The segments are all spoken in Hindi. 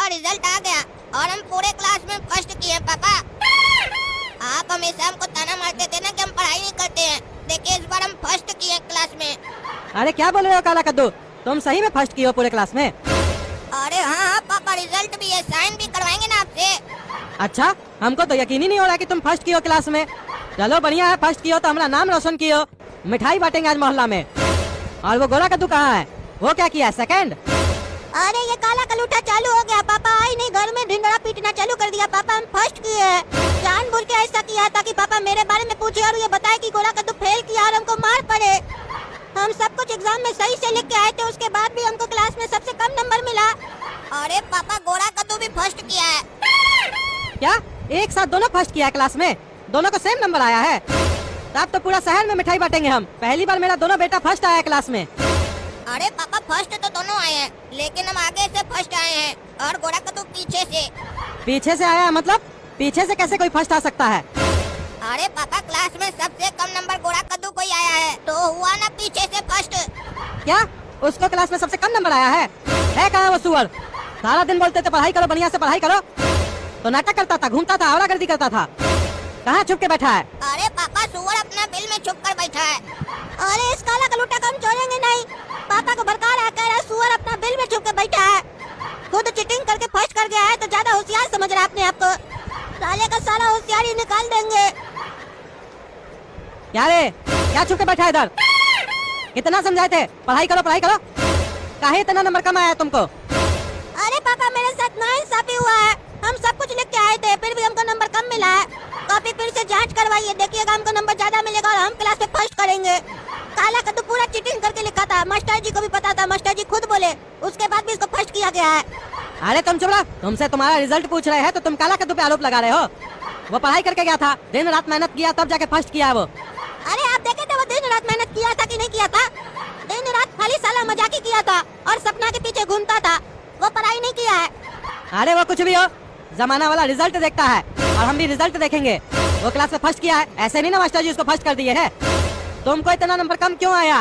पापा रिजल्ट आ गया और हम पूरे क्लास में फर्स्ट किए पापा। आप हमेशा हमको ताना मारते थे ना कि हम पढ़ाई नहीं करते हैं, देखिए इस बार हम फर्स्ट किए क्लास में। अरे क्या बोल रहे हो काला कद्दू, तुम सही में फर्स्ट किए हो पूरे क्लास में? अरे हाँ पापा, रिजल्ट भी है, साइन भी करवाएंगे ना आपसे। अच्छा, हमको तो यकीन ही नहीं हो रहा कि तुम फर्स्ट किए हो क्लास में। चलो बढ़िया है, फर्स्ट किए हो तो हमारा नाम रोशन किए हो। मिठाई बांटेंगे आज मोहल्ला में। और वो गोरा कद्दू कहाँ है, वो क्या किया सेकंड? अरे ये काला कलूठा चालू हो गया पापा, आई नहीं घर में ढिंडोरा पीटना चालू कर दिया पापा। हम फर्स्ट किए हैं, जानबूझ के ऐसा किया ताकि पापा मेरे बारे में पूछे और ये बताए कि गोरा कद्दू फेल किया और हमको मार पड़े। हम सब कुछ एग्जाम में सही से लिख के आए थे, उसके बाद भी हमको क्लास में सबसे कम नंबर मिला। अरे पापा गोरा कद्दू भी फर्स्ट किया है। क्या एक साथ दोनों फर्स्ट किया है क्लास में? दोनों को सेम नंबर आया है? तब तो पूरा शहर में मिठाई बांटेंगे हम। पहली बार मेरा दोनों बेटा फर्स्ट आया है क्लास में। अरे पापा फर्स्ट तो दोनों आए हैं, लेकिन हम आगे से फर्स्ट आए हैं और गोरा कद्दू पीछे से। पीछे से आया मतलब? पीछे से कैसे कोई फर्स्ट आ सकता है? अरे पापा क्लास में सबसे कम नंबर गोरा कद्दू को ही आया है, तो हुआ ना पीछे से फर्स्ट। क्या उसको क्लास में सबसे कम नंबर आया है? कहाँ वो सुअर? सारा दिन बोलते थे पढ़ाई करो, बढ़िया से पढ़ाई करो, तो नाटक करता था, घूमता था, आवारागर्दी करता था। कहाँ छुप के बैठा है? अरे पापा सुअर अपना बिल में छुप कर बैठा है। अरे इस काला कलूटा को हम छोड़ेंगे नहीं। पापा को भड़का रहा, कह रहा सुअर अपना बिल में छुप के बैठा है। खुद चीटिंग करके फर्स्ट कर गया है तो ज्यादा होशियार समझ रहा है अपने आप को। साले का सारा होशियारी निकाल देंगे। क्या रे, क्या छुप के बैठा है इधर? कितना समझाए थे पढ़ाई करो पढ़ाई करो, काहे इतना नंबर कम आया तुमको? अरे पापा मेरे साथ नाइंसाफी हुआ है, हम सब कुछ लिख के आए थे फिर भी हमको नंबर कम मिला है। कॉपी फिर से जांच करवाइए, देखिएगा हमको नंबर ज्यादा मिलेगा और हम क्लास में फर्स्ट करेंगे। काला कद्दू पूरा चीटिंग करके लिखा था, मास्टर जी को भी पता था, मास्टर जी खुद बोले, उसके बाद भी इसको फर्स्ट किया गया है। अरे तुम चुप रहो, तुमसे तुम्हारा रिजल्ट पूछ रहे हैं तो तुम काला कद्दू पे आरोप लगा रहे हो। वो पढ़ाई करके गया था, दिन रात मेहनत किया तब जाके फर्स्ट किया वो। अरे आप देखे थे वो दिन रात मेहनत किया था कि नहीं किया था? दिन रात खाली साला मजाक ही किया था और सपना के पीछे घूमता था, वो पढ़ाई नहीं किया है। अरे वो कुछ भी हो, जमाना वाला रिजल्ट देखता है और हम भी रिजल्ट देखेंगे। वो क्लास में फर्स्ट किया है, ऐसे नहीं ना मास्टर जी उसको फर्स्ट कर दिए है। तुमको इतना नंबर कम क्यों आया?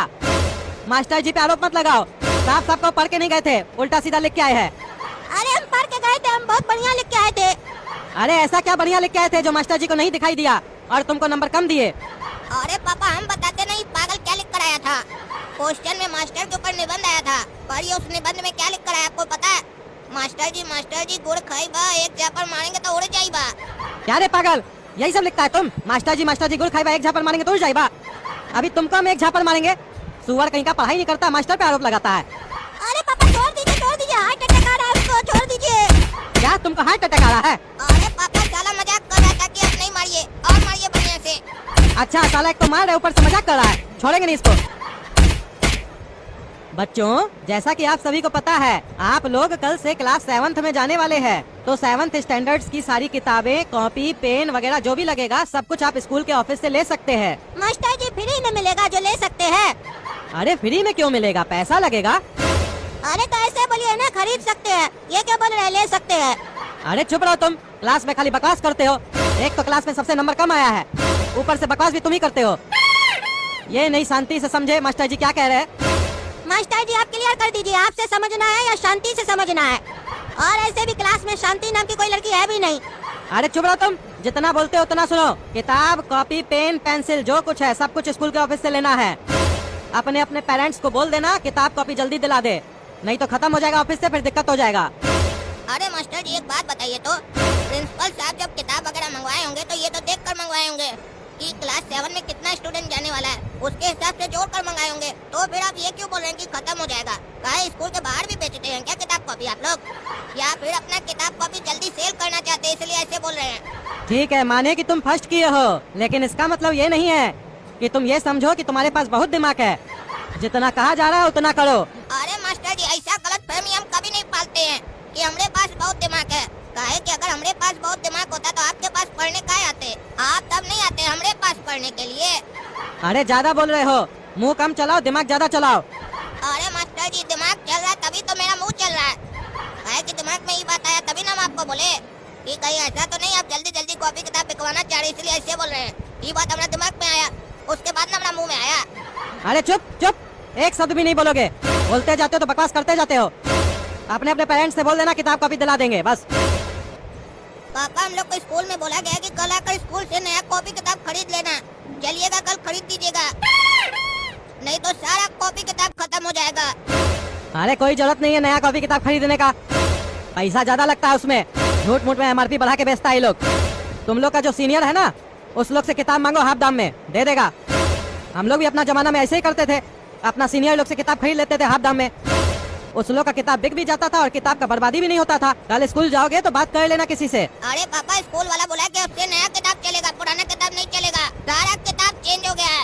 मास्टर जी पे आरोप मत लगाओ, साफ साफ को पढ़ के नहीं गए थे, उल्टा सीधा लिख के आए हैं। अरे हम पढ़ के गए थे, हम बहुत बढ़िया लिख के आए थे। अरे ऐसा क्या बढ़िया लिख के आए थे जो मास्टर जी को नहीं दिखाई दिया और तुमको नंबर कम दिए? अरे पापा हम बताते नहीं, पागल क्या लिख कर आया था? क्वेश्चन में मास्टर के ऊपर निबंध आया था, पढ़िए उस निबंध में क्या लिख कर आया आपको पता है? मास्टर जी गुड़ खाइबा, एक झापड़ मारेंगे तो उड़ जाइबा। क्या रे पागल, यही सब लिखता है तुम? मास्टर जी गुड़ खाइबा, एक झापड़ मारेंगे तो उड़ जाइबा। अभी तुमको हम एक झापड़ मारेंगे। सुअर कहीं का पढ़ाई नहीं करता, मास्टर पे आरोप लगाता है। अरे पापा छोड़ दीजिए, हार्ट अटैक आ रहा है उसको, छोड़ दीजिए। क्या तुमको हार्ट अटैक आ रहा है? अरे पापा साला मजाक कर रहा था कि अब नहीं मारिए और मारिए बढ़िया से। अच्छा साला एक तो मार रहे ऊपर से मजाक कर रहा है, छोड़ेंगे नहीं इसको। बच्चों जैसा कि आप सभी को पता है, आप लोग कल से क्लास 7th में जाने वाले हैं, तो 7th स्टैंडर्ड्स की सारी किताबें, कॉपी, पेन वगैरह जो भी लगेगा सब कुछ आप स्कूल के ऑफिस से ले सकते हैं। मास्टर जी फ्री में मिलेगा जो ले सकते हैं? अरे फ्री में क्यों मिलेगा, पैसा लगेगा। अरे कैसे बोलिए ना, खरीद सकते हैं, ये क्या बोल रहे हैं ले सकते हैं? अरे चुप रहो तुम, क्लास में खाली बकवास करते हो। एक तो क्लास में सबसे नंबर कम आया है, ऊपर से बकवास भी तुम ही करते हो। ये नहीं शांति से समझे मास्टर जी क्या कह रहे हैं। मास्टर जी आप क्लियर कर दीजिए, आपसे समझना है या शांति से समझना है? और ऐसे भी क्लास में शांति नाम की कोई लड़की है भी नहीं। अरे चुप रहो तुम, जितना बोलते हो उतना सुनो। किताब, कॉपी, पेन, पेंसिल जो कुछ है सब कुछ स्कूल के ऑफिस से लेना है। अपने अपने पेरेंट्स को बोल देना किताब कॉपी जल्दी दिला दे, नहीं तो खत्म हो जाएगा ऑफिस से, फिर दिक्कत हो जाएगा। अरे मास्टर जी एक बात बताइए तो, प्रिंसिपल साहब जब किताब वगैरह मंगवाए होंगे तो ये तो देख कर मंगवाए होंगे कि क्लास 7 में कितना स्टूडेंट जाने वाला है, उसके हिसाब से जोड़ कर मंगाए होंगे। तो फिर आप ये क्यों बोल रहे हैं कि खत्म हो जाएगा? कहीं स्कूल के बाहर भी बेचते हैं क्या किताब कॉपी आप लोग, या फिर अपना किताब कॉपी जल्दी सेल करना चाहते हैं इसलिए ऐसे बोल रहे हैं? ठीक है माने कि तुम फर्स्ट किए हो, लेकिन इसका मतलब ये नहीं है कि तुम ये समझो कि तुम्हारे पास बहुत दिमाग है। जितना कहा जा रहा है उतना करो। अरे मास्टर जी ऐसा गलत फहमी हम कभी नहीं पालते हैं कि हमरे पास बहुत दिमाग है। काहे कि अगर हमरे पास बहुत दिमाग होता तो आपके पास पढ़ने काहे आते? आप तब नहीं आते हमरे पास पढ़ने के लिए। अरे ज्यादा बोल रहे हो, मुंह कम चलाओ, दिमाग ज्यादा चलाओ। अरे मास्टर जी दिमाग चल रहा है तभी तो मेरा मुंह चल रहा है। काहे कि दिमाग में ये बात आया तभी ना हम आपको बोले कि कहीं ऐसा तो नहीं आप जल्दी जल्दी कॉपी किताब बिकवाना चाह रहे इसलिए ऐसे बोल रहे हैं। ये बात हमारे दिमाग में आया, उसके बाद ना हमारा मुँह में आया। अरे चुप चुप, एक शब्द भी नहीं बोलोगे, बोलते जाते हो तो बकवास करते जाते हो। अपने अपने पेरेंट्स से बोल देना किताब कॉपी दिला देंगे बस। पापा हम लोग को स्कूल में बोला गया कि कल आकर स्कूल से नया कॉपी किताब खरीद लेना। चलिएगा कल खरीद दीजिएगा, नहीं तो सारा कॉपी किताब खत्म हो जाएगा। अरे कोई जरूरत नहीं है नया कॉपी किताब खरीदने का, पैसा ज्यादा लगता है उसमें, झूठ मूठ में MRP बढ़ा के बेचता है ये लोग। तुम लोग का जो सीनियर है ना उस लोग से किताब मांगो, हाफ दाम में दे देगा। हम लोग भी अपना जमाना में ऐसे ही करते थे, अपना सीनियर लोग से किताब खरीद लेते थे हाफ दाम में। उस लोग का किताब बिक भी जाता था और किताब का बर्बादी भी नहीं होता था। कल स्कूल जाओगे तो बात कर लेना किसी से। अरे पापा स्कूल वाला बोला कि अब से नया किताब चलेगा, पुराना किताब नहीं चलेगा, सारा किताब चेंज हो गया है।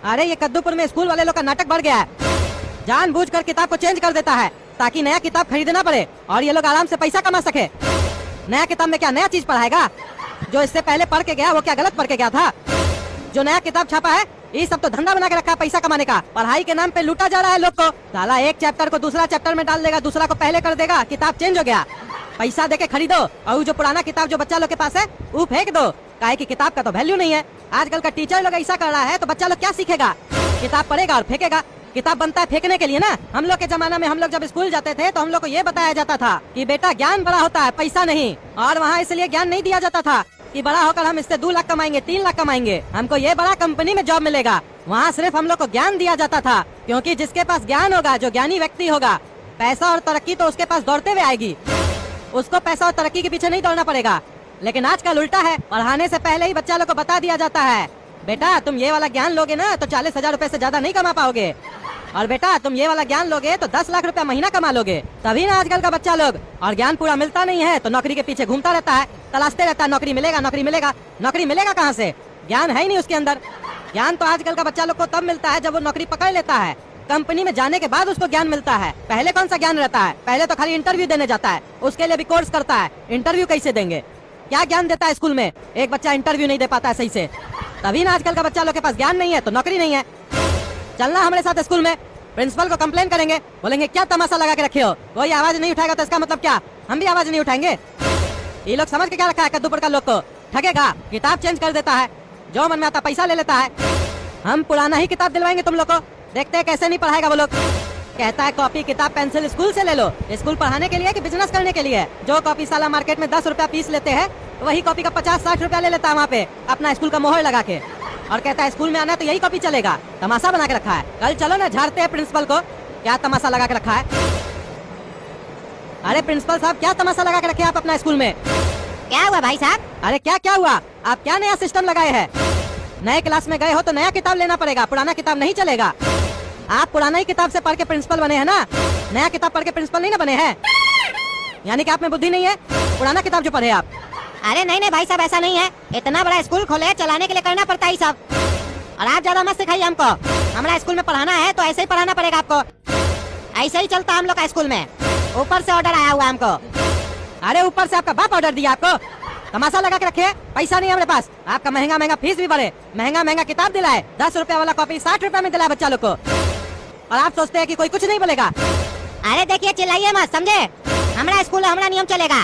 अरे ये कद्दूपुर में स्कूल वाले लोग का नाटक बढ़ गया है, जानबूझकर किताब को चेंज कर देता है ताकि नया किताब खरीदना पड़े और ये लोग आराम से पैसा कमा सके। नया किताब में क्या नया चीज पढ़ाएगा? जो इससे पहले पढ़ के गया वो क्या गलत पढ़ के गया था? जो नया किताब छापा है ये सब तो धंधा बना के रखा है पैसा कमाने का। पढ़ाई के नाम पे लूटा जा रहा है लोग को। साला एक चैप्टर को दूसरा चैप्टर में डाल देगा, दूसरा को पहले कर देगा, किताब चेंज हो गया। पैसा देके खरीदो और जो पुराना किताब जो बच्चा लोग के पास है वो फेंक दो, काहे कि किताब का तो वैल्यू नहीं है। आजकल का टीचर लोग ऐसा कर रहा है तो बच्चा लोग क्या सीखेगा? किताब पढ़ेगा और फेंकेगा। किताब बनता है फेंकने के लिए ना। हम लोग के जमाना में हम लोग जब स्कूल जाते थे तो हम लोग को ये बताया जाता था कि बेटा ज्ञान बड़ा होता है, पैसा नहीं। और वहाँ इसलिए ज्ञान नहीं दिया जाता था कि बड़ा होकर हम इससे 2 लाख कमाएंगे, 3 लाख कमाएंगे, हमको ये बड़ा कंपनी में जॉब मिलेगा। वहाँ सिर्फ हम लोग को ज्ञान दिया जाता था, क्योंकि जिसके पास ज्ञान होगा, जो ज्ञानी व्यक्ति होगा, पैसा और तरक्की तो उसके पास दौड़ते हुए आएगी। उसको पैसा और तरक्की के पीछे नहीं दौड़ना पड़ेगा। लेकिन आजकल उल्टा है, पढ़ाने से पहले ही बच्चा लोग को बता दिया जाता है बेटा तुम ये वाला ज्ञान लोगे ना तो 40,000 रुपए से ज्यादा नहीं कमा पाओगे, और बेटा तुम ये वाला ज्ञान लोगे तो 10 लाख रुपया महीना कमा लोगे। तभी ना आजकल का बच्चा लोग, और ज्ञान पूरा मिलता नहीं है तो नौकरी के पीछे घूमता रहता है, तलाशते रहता है नौकरी मिलेगा नौकरी मिलेगा। नौकरी मिलेगा कहाँ से? ज्ञान है ही नहीं उसके अंदर। ज्ञान तो आजकल का बच्चा लोग को तब मिलता है जब वो नौकरी पकड़ लेता है। कंपनी में जाने के बाद उसको ज्ञान मिलता है। पहले कौन सा ज्ञान रहता है? पहले तो खाली इंटरव्यू देने जाता है, उसके लिए भी कोर्स करता है। इंटरव्यू कैसे देंगे? क्या ज्ञान देता है स्कूल में? एक बच्चा इंटरव्यू नहीं दे पाता है सही से। तभी ना आजकल का बच्चा लोग के पास ज्ञान नहीं है तो नौकरी नहीं है। चलना हमारे साथ स्कूल में, प्रिंसिपल को कंप्लेन करेंगे, बोलेंगे क्या तमाशा लगा के रखे हो, कोई आवाज नहीं उठाएगा तो इसका मतलब क्या? हम भी आवाज नहीं उठाएंगे। ये लोग समझ के क्या रखा है कद्दूपुर का लोग को? ठगेगा, किताब चेंज कर देता है, जो मन में आता पैसा ले लेता है। हम पुराना ही किताब दिलवाएंगे तुम लोग को, देखते हैं कैसे नहीं पढ़ाएगा वो लोग। कहता है कॉपी किताब पेंसिल स्कूल से ले लो। स्कूल पढ़ाने के लिए कि बिजनेस करने के लिए? जो कॉपी साला मार्केट में 10 रुपया पीस लेते हैं वही कॉपी का 50-60 रुपया ले लेता है वहाँ पे अपना स्कूल का मोहर लगा के, और कहता है स्कूल में आना तो यही कॉपी चलेगा। तमाशा बना के रखा है। कल चलो ना झाड़ते हैं प्रिंसिपल को, क्या तमाशा लगा के रखा है। अरे प्रिंसिपल साहब क्या तमाशा लगा के रखे आप अपना स्कूल में? क्या हुआ भाई साहब? अरे क्या हुआ? आप क्या नया सिस्टम लगाए हैं? नए क्लास में गए हो तो नया किताब लेना पड़ेगा, पुराना किताब नहीं चलेगा। आप पुराना ही किताब से पढ़ के प्रिंसिपल बने हैं ना, नया किताब पढ़ के प्रिंसिपल नहीं ना बने हैं। यानी कि आप में बुद्धि नहीं है, पुराना किताब जो पढ़े आप। अरे नहीं भाई साहब ऐसा नहीं है, इतना बड़ा स्कूल खोले चलाने के लिए करना पड़ता है सब। और आप ज्यादा मत सिखाइए हमको, हमारा स्कूल में पढ़ाना है तो ऐसे ही पढ़ाना पड़ेगा आपको। ऐसे ही चलता हम लोग का स्कूल में, ऊपर से ऑर्डर आया हुआ हमको। अरे ऊपर से आपका बाप ऑर्डर दिया आपको? तमाशा लगा के रखे, पैसा नहीं है हमारे पास। आपका महंगा फीस भी बढ़े, महंगा किताब दिलाए, 10 रुपया वाला कॉपी 60 रुपया में दिलाए बच्चा लोग को, और आप सोचते हैं कि कोई कुछ नहीं बोलेगा। अरे देखिए चिल्लाइए मत, समझे? हमारा स्कूल हमारा नियम चलेगा।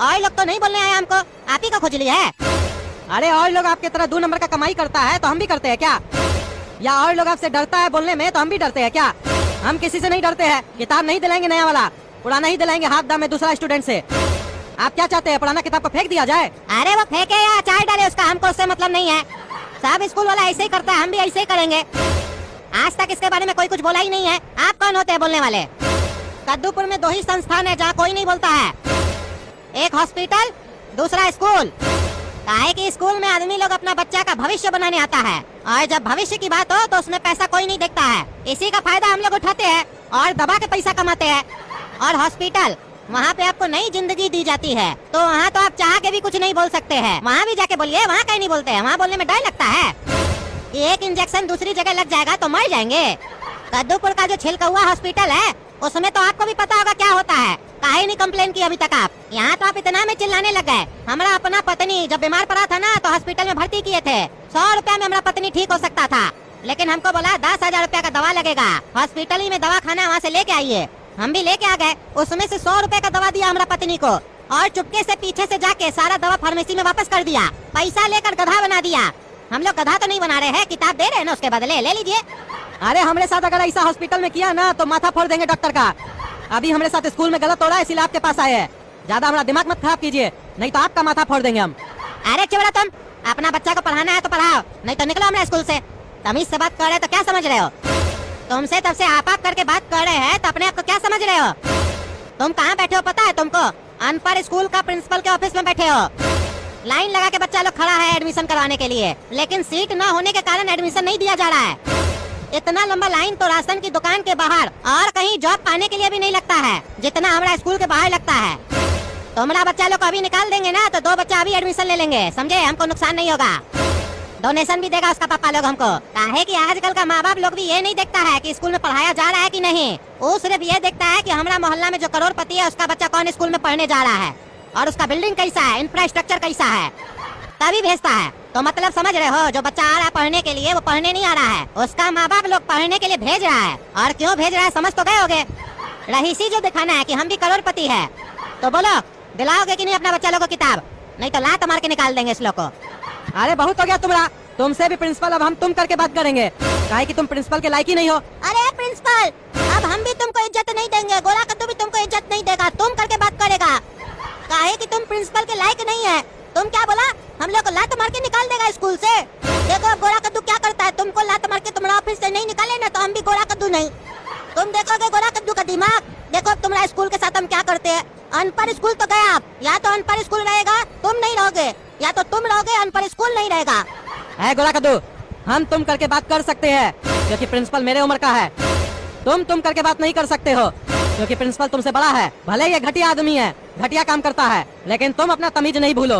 और लोग तो नहीं बोलने आए हमको, आप ही का खुजली है। अरे और लोग आपके तरह 2 नंबर का कमाई करता है तो हम भी करते हैं क्या? या और लोग आपसे डरता है बोलने में तो हम भी डरते हैं क्या? हम किसी से नहीं डरते हैं। किताब नहीं दिलाएंगे नया वाला, पुराना ही दिलाएंगे हाथ दाम में दूसरा स्टूडेंट से। आप क्या चाहते हैं, पुराना किताब को फेंक दिया जाए? अरे वो फेंके या चाय डाले उसका हमको उससे मतलब नहीं है। सब स्कूल वाला ऐसे ही करता है, हम भी ऐसे ही करेंगे। आज तक इसके बारे में कोई कुछ बोला ही नहीं है। आप कौन होते हैं बोलने वाले? कद्दूपुर में 2 ही संस्थान है जहाँ कोई नहीं बोलता है, एक हॉस्पिटल, दूसरा स्कूल। काहे कि स्कूल में आदमी लोग अपना बच्चा का भविष्य बनाने आता है, और जब भविष्य की बात हो तो उसमें पैसा कोई नहीं देखता है। इसी का फायदा हम लोग उठाते हैं और दबा के पैसा कमाते हैं। और हॉस्पिटल, वहाँ पे आपको नई जिंदगी दी जाती है, तो वहाँ तो आप चाह के भी कुछ नहीं बोल सकते हैं। वहाँ भी जाके बोलिए, वहाँ कहीं नहीं बोलते हैं। वहाँ बोलने में डर लगता है कि एक इंजेक्शन दूसरी जगह लग जाएगा तो मर जाएंगे। कद्दूपुर का जो छिलका हॉस्पिटल है उसमें तो आपको भी पता होगा क्या होता है। काहे नहीं कंप्लेन की अभी तक आप? यहाँ तो आप इतना में चिल्लाने लग गए। हमारा अपना पत्नी जब बीमार पड़ा था ना तो हॉस्पिटल में भर्ती किए थे। 100 रुपया में हमारा पत्नी ठीक हो सकता था, लेकिन हमको बोला 10,000 रुपया का दवा लगेगा, हॉस्पिटल ही में दवा खाना वहाँ से लेके आइए। हम भी लेके आ गए, उसमें से 100 रुपए का दवा दिया हमारा पत्नी को, और चुपके से पीछे से जाके सारा दवा फार्मेसी में वापस कर दिया। पैसा लेकर गधा बना दिया। हम लोग गधा तो नहीं बना रहे हैं, किताब दे रहे हैं ना, उसके बदले ले लीजिए। अरे हमारे साथ अगर ऐसा हॉस्पिटल में किया ना तो माथा फोड़ देंगे डॉक्टर का। अभी हमारे साथ स्कूल में गलत हो रहा है, इसलिए आपके पास आए हैं। ज्यादा हमारा दिमाग मत खराब कीजिए, नहीं तो आपका माथा फोड़ देंगे हम। अरे चुप रहो तुम, अपना बच्चा को पढ़ाना है तो पढ़ाओ, नहीं तो निकलो हमारे स्कूल से। तमीज से बात कर रहे तो क्या समझ रहे हो? तुमसे तब से आप करके बात कर रहे हैं तो अपने आप को क्या समझ रहे हो? तुम कहाँ बैठे हो पता है तुमको? अनपढ़ स्कूल का प्रिंसिपल के ऑफिस में बैठे हो। लाइन लगा के बच्चा लोग खड़ा है एडमिशन करवाने के लिए, लेकिन सीट न होने के कारण एडमिशन नहीं दिया जा रहा है। इतना लंबा लाइन तो राशन की दुकान के बाहर और कहीं जॉब पाने के लिए भी नहीं लगता है, जितना हमारा स्कूल के बाहर लगता है। तुम्हारा बच्चा लोग को अभी निकाल देंगे ना तो 2 बच्चा अभी एडमिशन ले लेंगे, समझे? हमको नुकसान नहीं होगा, डोनेशन भी देगा उसका पापा लोग हमको। काहे कि आजकल का माँ बाप लोग भी ये नहीं देखता है कि स्कूल में पढ़ाया जा रहा है कि नहीं, वो सिर्फ ये देखता है कि हमारा मोहल्ला में जो करोड़पति है उसका बच्चा कौन स्कूल में पढ़ने जा रहा है और उसका बिल्डिंग कैसा है, इंफ्रास्ट्रक्चर कैसा है, तभी भेजता है। तो मतलब समझ रहे हो, जो बच्चा आ रहा है पढ़ने के लिए वो पढ़ने नहीं आ रहा है, उसका माँ बाप लोग पढ़ने के लिए भेज रहा है। और क्यों भेज रहा है समझ तो गए होगे? रहीसी जो दिखाना है कि हम भी करोड़पति है। तो बोलो दिलाओगे कि नहीं अपना बच्चा लोग को किताब, नहीं तो लात मार के निकाल देंगे इस लोग को। अरे बहुत हो गया तुम्हारा, तुमसे भी प्रिंसिपल अब हम तुम करके बात करेंगे, काहे कि तुम प्रिंसिपल के लायक ही नहीं हो। अरे प्रिंसिपल, अब हम भी तुमको इज्जत नहीं देंगे, गोला कद्दू भी तुमको इज्जत नहीं देगा, तुम करके बात करेगा। काहे कि तुम प्रिंसिपल के लायक नहीं है। तुम क्या बोला? हम लोग को लात मार के निकाल देगा स्कूल से। देखो अब गोला कद्दू क्या करता है, तुमको लात मार के तुम्हारा ऑफिस से नहीं निकाले ना तो हम भी गोला कद्दू नहीं। तुम देखोगे गोला कद्दू का दिमाग। देखो अब तुम्हारा स्कूल के साथ हम क्या करते हैं। अनपढ़ स्कूल तो गया आप, या तो अनपढ़ स्कूल रहेगा तुम नहीं रहोगे, या तो तुम रहोगे अनपढ़ स्कूल नहीं रहेगा। है गोला कद्दू, हम तुम करके बात कर सकते हैं क्योंकि प्रिंसिपल मेरे उम्र का है। तुम करके बात नहीं कर सकते हो क्योंकि प्रिंसिपल तुमसे बड़ा है। भले ये घटिया आदमी है, घटिया काम करता है, लेकिन तुम अपना तमीज नहीं भूलो।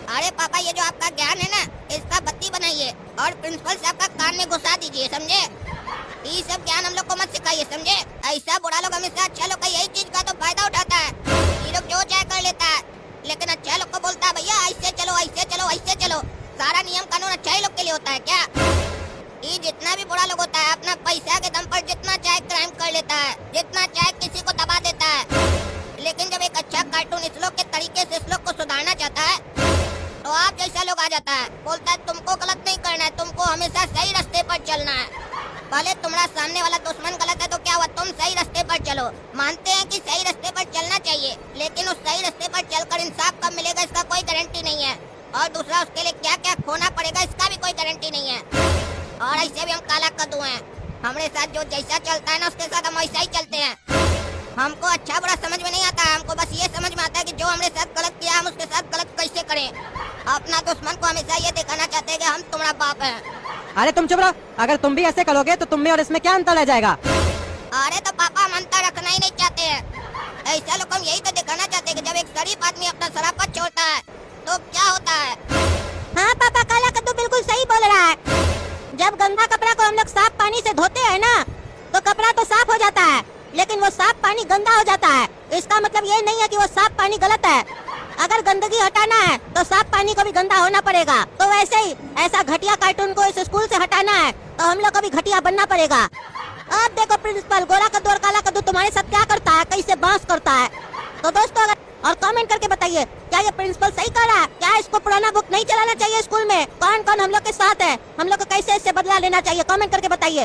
अरे पापा, ये जो आपका ज्ञान है ना, इसका बत्ती बनाइए और प्रिंसिपल साहब का कान में घुसा दीजिए, समझे? ये सब ज्ञान हम लोग को मत सिखाइए, समझे? ऐसा बुरा लोग हमेशा अच्छा लोग का यही चीज का तो फायदा उठाता है। ये लोग जो चाहे कर लेता है, लेकिन अच्छा लोग को बोलता है भैया ऐसे चलो ऐसे चलो ऐसे चलो। सारा नियम कानून अच्छा ही लोग के लिए होता है क्या? ये जितना भी बुरा लोग होता है अपना पैसा के दम पर जितना चाहे क्राइम कर लेता है, जितना चाहे किसी को दबा देता है। लेकिन जब एक अच्छा कार्टून इस लोग के तरीके से इस लोग को सुधारना चाहता है तो आप जैसा लोग आ जाता है, बोलता है तुमको गलत नहीं करना है, तुमको हमेशा सही रास्ते पर चलना है। भले तुम्हारा सामने वाला दुश्मन गलत है तो क्या हुआ, तुम सही रास्ते पर चलो। मानते हैं कि सही रास्ते पर चलना चाहिए, लेकिन उस सही रास्ते पर चलकर इंसाफ कब मिलेगा इसका कोई गारंटी नहीं है, और दूसरा उसके लिए क्या क्या खोना पड़ेगा इसका भी कोई गारंटी नहीं है। और ऐसे भी हम काला कद्दू हैं, हमारे साथ जो जैसा चलता है ना उसके साथ हम वैसा ही चलते हैं। हमको अच्छा बुरा समझ में नहीं आता, हमको बस ये समझ में आता है कि जो हमारे साथ गलत किया हम उसके साथ गलत कैसे करें। अपना दुश्मन को हमेशा ये दिखाना चाहते हैं कि हम तुम्हारा बाप है। अरे तुम चुप रहो, अगर तुम भी ऐसे करोगे तो तुम में और इसमें क्या अंतर रह जाएगा? अरे तो पापा हम अंतर रखना ही नहीं चाहते हैं। ऐसा लोग हम यही तो दिखाना चाहते हैं कि जब एक शरीफ आदमी अपना शराफत छोड़ता है तो क्या होता है। हाँ पापा, काला कद्दू बिल्कुल सही बोल रहा है। जब गंदा कपड़ा को हम लोग साफ पानी से धोते हैं ना तो कपड़ा तो साफ हो जाता है, लेकिन वो साफ पानी गंदा हो जाता है। इसका मतलब ये नहीं है कि वो साफ पानी गलत है। अगर गंदगी हटाना है तो साफ पानी को भी गंदा होना पड़ेगा। तो वैसे ही ऐसा घटिया कार्टून को इस स्कूल से हटाना है तो हम लोग को भी घटिया बनना पड़ेगा। अब देखो प्रिंसिपल गोला कद्दू और काला कद्दू तुम्हारे साथ क्या करता है, कैसे बांस करता है। तो दोस्तों अगर और कमेंट करके बताइए क्या ये प्रिंसिपल सही कर रहा है, क्या इसको पुराना बुक नहीं चलाना चाहिए स्कूल में, कौन कौन हम लोग के साथ है, हम लोग को कैसे इससे बदला लेना चाहिए, कमेंट करके बताइए।